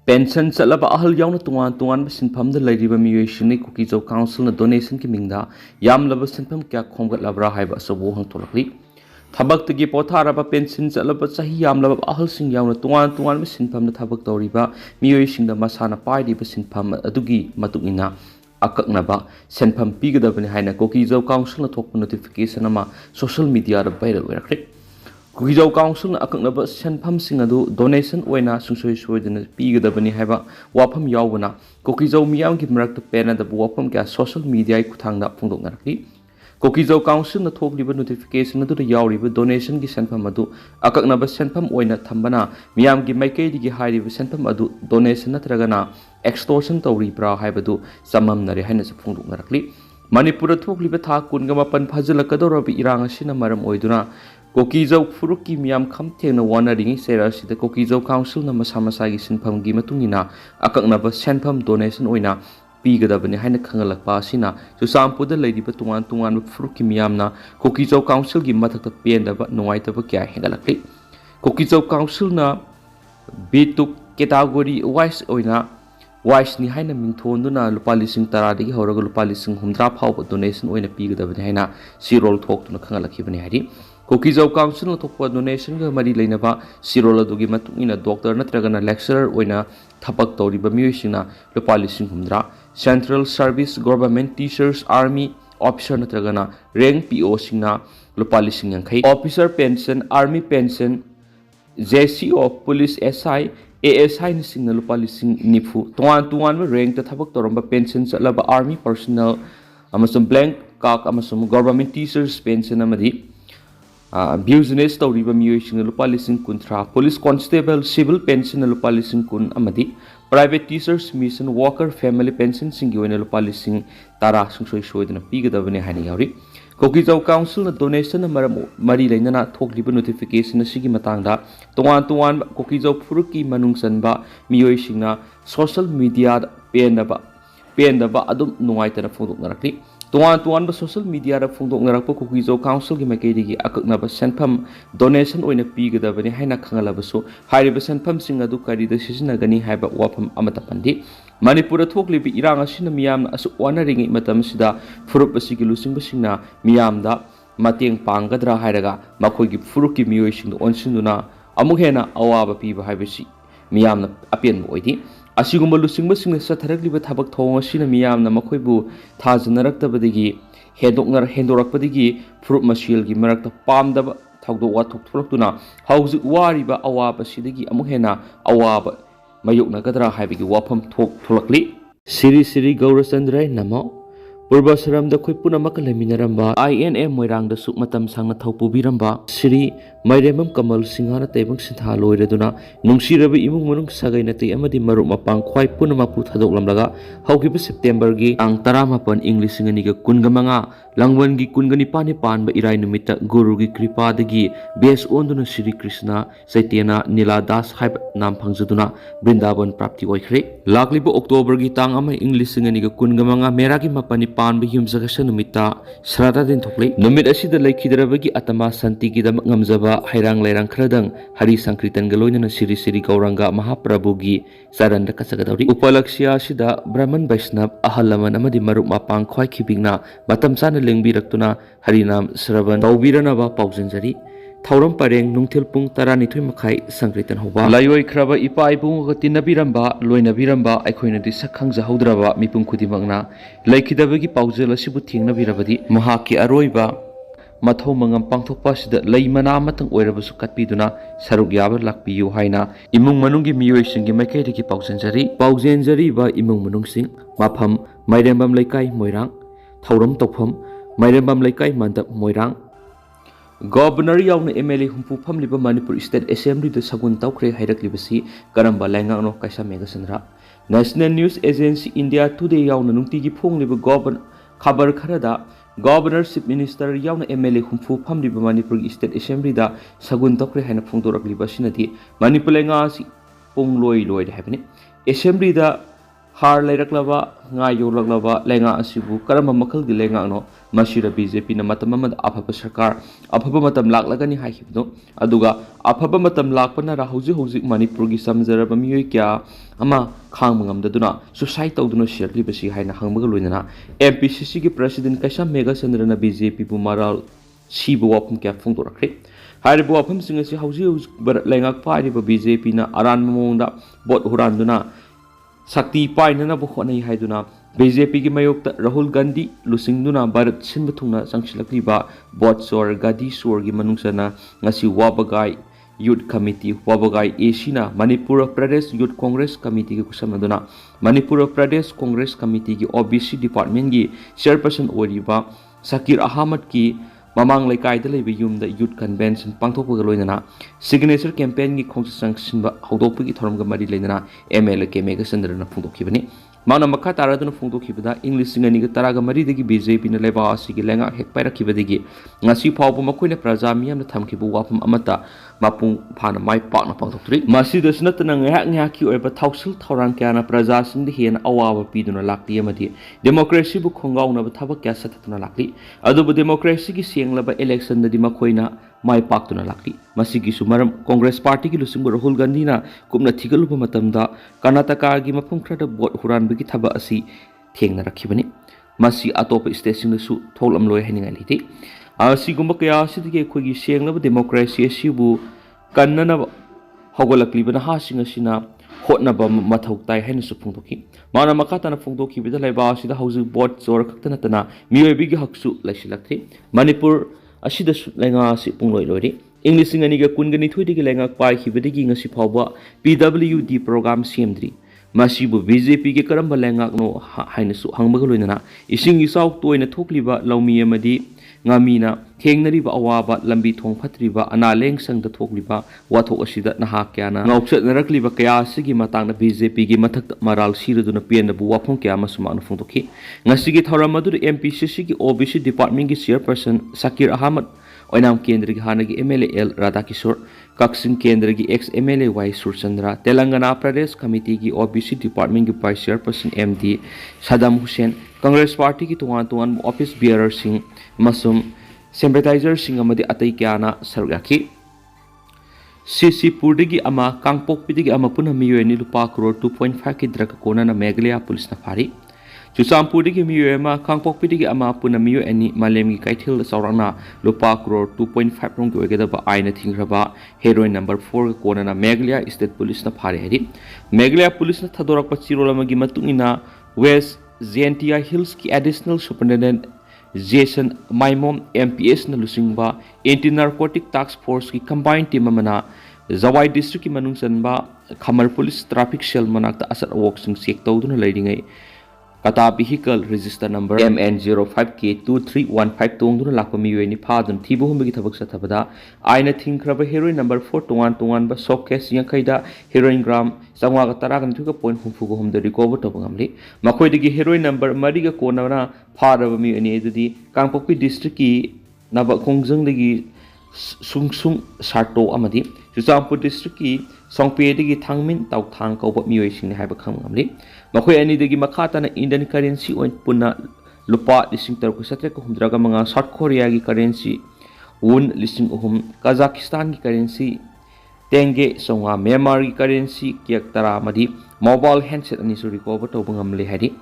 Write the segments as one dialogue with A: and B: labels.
A: Pension Salaba Ahal Yauna Tuan Sinpam the Lady Bamiushini Kuki Zo Council donation Kiminda Yam Lava Sinpam Kya Kongat Labra Hiba so Wohang Tolakli. Tabak to give Potaraba pensions Alaba Sahi Yam Lava Ahal Sing Yauna Tuan Sinpam the Tabak Doriba Miushing the Masana Pai Diba Sinpam Adugi Matukina Akaknaba Senpam Pigadabani Haina Kuki Zo Council talk notification ama social media the Viral Oirakle Kuki Zo Council Akaknaba Senpam Singadu donation Wena Sunsoi in the Pigadabani Haba Wapam Yawana Kuki Zo miyamgi marakta pena the Wapam Gas social media Kutanga Pundonaki Kuki Zo Council na talk liver notification to the Yauri donation gi Senpamadu Akaknaba Senpam Wena Tambana miyamgi Maike di Hari Senpamadu donation Natragana extortion Tori Bra Hibadu Samam Nari Hennes Pundonaki Manipura talk liver tak Kungamapan Puzzle Kadora Iranga Sinamaram Oiduna Kuki Zo Furuki Miyam Kamte na wana ringi sera si the Kuki Zo Council na masama-sagi Sinpam gi matungina Akaknaba Senpam donation Oina Pigadabani Haina Kangalakpa Sina Susampu the Lady Batuan Furuki Miyamna Kuki Zo Council gi matakta Piendaba Noaitaba Kya Hengalakli Kuki Zo Council na Bituk category wise Oina Wise ni Haina Mintonduna Lupalising Taradi Horaga Lupalising Humdra Pau donation Oina Pigadabani Haina Sirol talk to the Kangalakibani Hadi Kuki Zo Council Topa donation ga Mari Lainaba Sirola Dugi Matungina Doctor Natragana lecturer Oina Tapak Tori Bamusina Lupalising Humdra Central Service Government Teachers Army Officer Natragana Rank PO Singna Lupalising Yankai Officer Pension Army Pension JCO Police SI ASI Nising Lupalising Nifu Tuan rank the Tapak Toramba Pensions Laba Army Personnel Amasum Blank Kak Amasum Government Teachers Pension Amadi business Toriba Muising Lupalising Kuntra Police Constable Civil Pension Lupalising Kun Amadi Private Teachers Mission Walker Family Pension Singuin Lupalising Tara Sungsoi Shoidana Pigadavani Hani Yauri Kuki Zo Council na donation na Mari Lainana Talk Liba notification na Sigi Matanga Tuan Kuki Zo Furuki Manungsan ba Muising na social media Pendaba Adum Nuaita na Fuduk Narakli Tuan social media ra Fungdok Narakpo Kuki Zo Council gi Makedigi Akaknaba Senpam donation oina Pigadabani Haina Kangalabasu Hariba Senpam Singadu Kari the Sisinagani Haba Wapam Amatapandi Manipura Toklibi Iranga Sinamiam as honoring Matam Sida Furup Sigilusing Basina Miamda Mating Pangadra Haraga Makogi Furuki Muishing Onsinduna Amuhena Awaba Piba Habisi Miamna Apian Boidi Asigumba Lusing Basing Sataragli Tabak Tonga Sinamiam Namakoibu Tazanaraktabadigi Hendorakpadigi Fruit Mashil gi Marakta Pamdaba Taudo Watuk Turakuna Hausi Wariba Awaba Sidigi Amuhena Awaba Mayukna Gadra Habigi Wapam Tok Tulakli Siri Gaurasandre Namo Purbasaram the Kupuna Makalaminaramba INM Moirang the Sukmatam Sanga Taupubiramba Siri Mairemam Kamal Singhana Tabang Sitha Loireduna Nungsirabi Imungunung Sagainati Amadi Marumapang Kwai Punamapu Tadok Lamlaga Haukipa September gi Ang Taramapan English Singaniga Kungamanga Langwan gi Kunganipani Pan ba Irai Numita Guru gi Kripa dagi Bes Onduna Sri Krishna Saitena Nila Das Haib Nam Pangzaduna Brindaban Prapti Oikre Laklibo October gi Tang Ama English Singaniga Kungamanga Meragi Mapani Pan ba Himzakasa Numita Srata din Tokle Numit Asida Laikidarabagi Atama Santigi da Ngamzaba Hairang Lairang Kradang Hari Sankritan Galoina na Siri Gauranga Mahaprabhugi Saranda Kasagadauri Upalaksya Sida Brahman Vaishnab Ahalaman Amadi Marup Mapang Kwai Kibigna Matam Sana Lengbirakuna Harinam Sravan Taubiranaba Paujanjari Tauram Pareng Nungtil Pung Taranitui Makai Sankritan Hoba Layoi Kraba Ipa Ipung Tinabiramba Loinabiramba Aikoina di Sakhang Zahaudraba Mipung Kudimangna Laikidabagi Paujala Sibuting Nabirabadi Mahaki Aroiba Mathau Mangam Pangthokpa Sida Laimana Matang Oirabasu Katpiduna Saruk Yaba Lakpiyu Haina Imung Manungi Miyuisingi Makaidiki Paujanjari ba Imung Manungsing Mafam Mairembam Laikai Moirang Tauram Tokpam Mairembam Laikai Mandap Moirang Governor Yauna MLA Humpu Pamliba Manipur State Assembly the Sagun Taukre Haidaklibasi Karamba Langano Kaisa Megasandra National News Agency India Today Yauna Nungtigi Pongliba Governor Khabar Kharada Governorship Minister Yauna MLA Humpu Pamliba Manipur State Assembly da Sagun Taukre Haina Pungdoraklibasi Nati Manipur Lenga Pung Loi Lloyd Happening Assembly da har leiraklaba nga yolaklaba lenga asibu karama makalgi lenga no masira BJP na matam amad afaba sarkar afaba matam laklagani haihibno aduga afaba matam lakpana ra hauji manipur gi samjaraba miyoi kya ama khang ngamdaduna suicide tawduna sherli basi haina hangmaga loinana MPCC gi president kaisa mega chandrana BJP bu maral sibu wapum kya phungdorakre haribu wapum singasi hauji lengak pairiba BJP na aran mamongda bot huranduna sakti painana bu khonai haiduna BJP ki mayokta Rahul Gandhi lusingduna Bharat sinba thungna sangsilakliba bot sor gadi sor gi manungsana ngasi wabagai Youth Committee wabagai Asina Manipur Pradesh Youth Congress Committee ki kusamaduna Manipur Pradesh Congress Committee ki OBC department gi chairperson oriba Sakir Ahmad ki mamang laikai da leiba yumda youth convention pangthokpa loinana signature campaign gi khongsang sinba hawdokpa gi thoramga mari leinana MLA ke mega sandrana phungdokhibani mana makha taraduna phungdokhibada English singani ga taraga mari dagi BJP na leba asigi lenga hek pairakibadagi ngasi phawbu makoina praja miyamna thamkibu wapam amata mapung phana mai pakna pangthokri masi dasnatna ngha ki oiba thausil thorang kyana praja singdi hen awaba piduna lakti amadi democracy bu khongauna ba thabak kya sathatuna lakli adubu democracy gi senglaba election da di makoina mai paktuna lakli masigi sumaram Congress party ki lusingbu Rahul Gandhi na kumna thigaluba matamda Karnataka gi mapum khrada bot huran bigi thaba asi thengna rakhibani masi atopa station su tholam loi haninga liti asigumba kaya sidike khogi senglaba democracy asibu kannana hogolakliba na hasinga sina hotnaba mathau tai haina su phungdoki mana makata na phungdoki bida laiba asida hauju bot zor khaktana tana miyobi gi haksu laisilakthi Manipur asida lenga si pungloi lori English ngani ga kungani thoi digi lenga pai hibadigi ngasi phawba PWD program CM3 masibu BJP ke karamba lenga no haina su hangbaga loinana ising isau toina thokliba laumi amadi ngamina thengnariba awaba lambi thong phatriba analeng sangda thokliba wathok asida naha kyana ngauchat narakliba kaya sigi matangna BJP gi mathak maral siraduna pianna bu waphong kya masumana phungdokhi ngasigi thoramadu MPCC gi OBC department gi chairperson Sakir Ahmad Oinam Kendra ki Hanagi MLA L Radhakishore Kaksin Kendra ki ex MLA Y Surchandra Telangana Pradesh Committee ki OBC department ki vice chairperson MD Saddam Hussein Congress Party ki tuan office bearer sing masum sympathizer sing amadi atai kyana sargaki Ccpur digi ama Kangpokpi digi ama puna miyoeni lupa crore 2.5 ki draka kona na Meghalaya police na phari Ccpur digi miyoema Kangpokpi digi ama puna miyoeni malemgi kaithil saurangna lupa crore 2.5 rong ki oigedaba aina thingraba heroin number 4 ka kona na Meghalaya state police na phari hari Meghalaya police na thadorakpa chirolamagi matungina West Zentia Hills ki additional superintendent Jason Maimom MPS na lusingba anti-narcotic task force ki combined team amana Zawai district ki manungsanba Khamar police traffic cell manakta asar walk sing check tawduna leiringai kata vehicle register number MN05K2315 tongduna lakpa miyoeni phadun thibu humbagi thabak sathabada aina thingraba heroin number 4 tongan ba shock case yankaida heroin gram sangwa ga taragan thuka point humfugo humda recover tobangamli makoidagi heroin number mariga konana pharaba miyoeni edudi Kangpokpi district ki naba khongjangdagi sungsung sarto amadi Ccpur district ki songpedagi thangmin tawthang kauba miyoi sing haiba khangamli makoi ani dagi makata na Indian currency oin punna lupa lising tarku satre ko humdraga mga South Korea gi currency won lising Kazakhstan gi currency tenge songa Myanmar gi currency kyak tara madi mobile handset ani su recover to bangamle hadi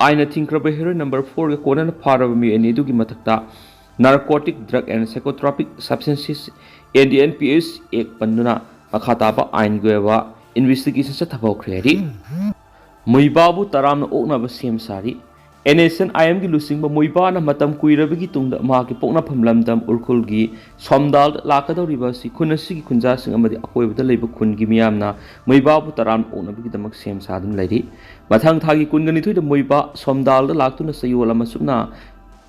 A: aina thinkraba hero number 4 ga kona na pharawa mi ani dugi mathakta narcotic drug and psychotropic substances NDNPS ek panduna makhataba ain gowa investigation sa thabaw khri Muibabu taramna okna ba sem sari NSN IM gi lusingba muiba na matam kuirabagi tungda ma ki pokna phamlamdam urkhul gi somdal lakadori si khunasi gi khunja sing amadi akoibda leiba khun gi miyamna muibabu taram okna bagi damak sem sadun lairi mathang thagi kungani thuida muiba somdal da laktuna sayola masukna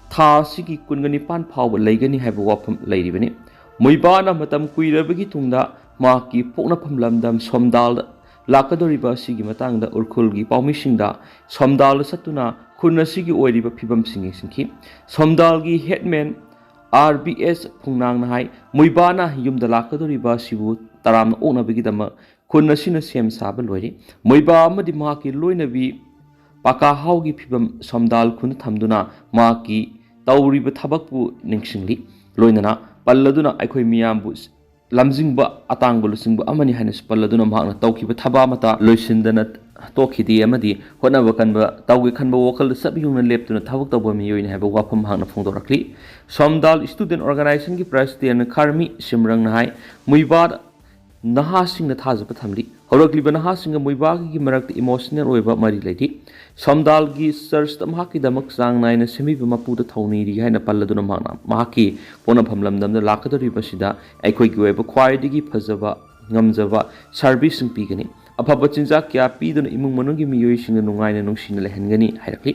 A: tha sigi kungani pan phawba leigani haiba wafam lairibani muiba na matam kuirabagi tungda ma ki pokna phamlamdam somdal lakadoriba sigi matangda urkhul gi pawmisingda somdal satuna khunasigi oiriba phibam singi singki somdal gi headman RBS phungnang na hai muibana yumda lakadoriba sibu taramna ona bigi dama khunasina sem sabal lori muiba amadi ma ki loinabi paka haugi phibam somdal khun thamduna maki tawriba thabakpu ningsingli loinana palladuna aikhoi miyambu lamjingba atangbu lusingbu amani haina palladuna mahakna tawkiba thaba mata loisindana tokhidi amadi honaba kanba tawgi khanba wokal sabyungna leptuna thabak tawba miyoina haba wafam mahakna phongdorakli somdal student organization ki president kharmi simrang nahai muibad nahasing na thajaba thamli horakliba nahasing muiba gi marakta emotional oiba mari leti somdal gi search tamhaki damak sang naina semiba mapuda thawni ri haina palladuna mahna mahaki pona phamlamdamda lakadori basida aikhoi gi oiba khwaidigi phajaba ngamjaba service sing pigani afaba chinja kya piduna imung manungi miyoising nungaina nungsina lehengani hairakli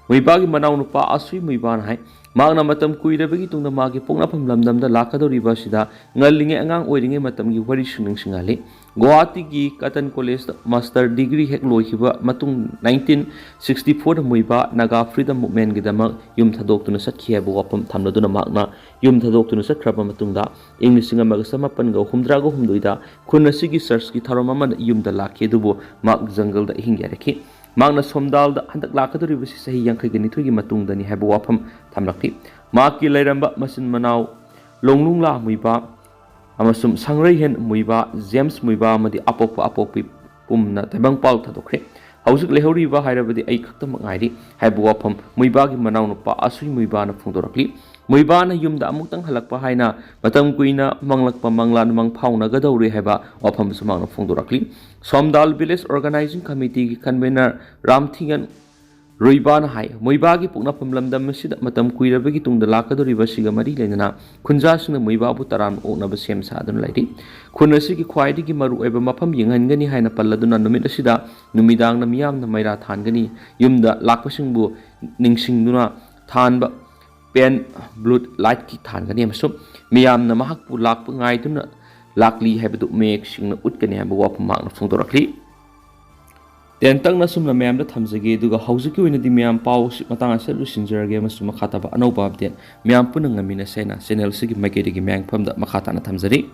A: muiba gi manaw nupa asui muiba na hai magna matam kuirabagi tungda magi pokna phamlamdamda lakadori basida ngalinge angang oiringe matamgi wari suning singale Guwahati gi Cotton College master degree hek loihiba matung 1964 muiba naga freedom movement gi damak yum thadoktuna satkhi haibu wapam thamladuna magna yum thadoktuna sakraba matungda English nga magasama panga humdrago humdoida khunna sigi search gi tharoma man yumda lakhe dubu mag jungle da hingya rekhi magna somdal da handak lakadori bisi sahi yankhai gi nithui gi matungda ni haibu wapam thamlakhi maki lairamba masin manaw longlungla muiba amasum sangrai hen muiba James muiba amadi apokpi pumna tabang pal thadokre hausik lehori ba hairabadi ai khakta mangairi haibu wafam muiba gi manaw nupa asui muiba na phongdorakli muiba na yumda amuktang halakpa haina matam kuina manglakpa manglan mang phauna gadawri haiba wafam sumang na phongdorakli somdal village organizing committee gi convener ramthingan Roibana hai muiba gi pukna pamlamdam masida matam kuirabagi tungda lakadori basiga mari lenana khunja sina muiba bu taran okna ba sem sadun laidi khunasi gi khwaidi gi maru eba mafam yinghangani haina palladuna numit asida numidang na miyam na maira thangani yumda lakpasingbu ningsingduna thanba pen blood light ki thangani amsum miyam na mahakpu lakpa ngaiduna lakli haibadu mek singna utkani habu wapam makna phongdorakli Tentang na sumna mayam da thamjage duga hauziki oina di mayam paw matang asel lu sinjarage masu makhata ba anau ba update mayam punang ngamina sena channel sigi makedi gi mayang phamda makhata na thamjari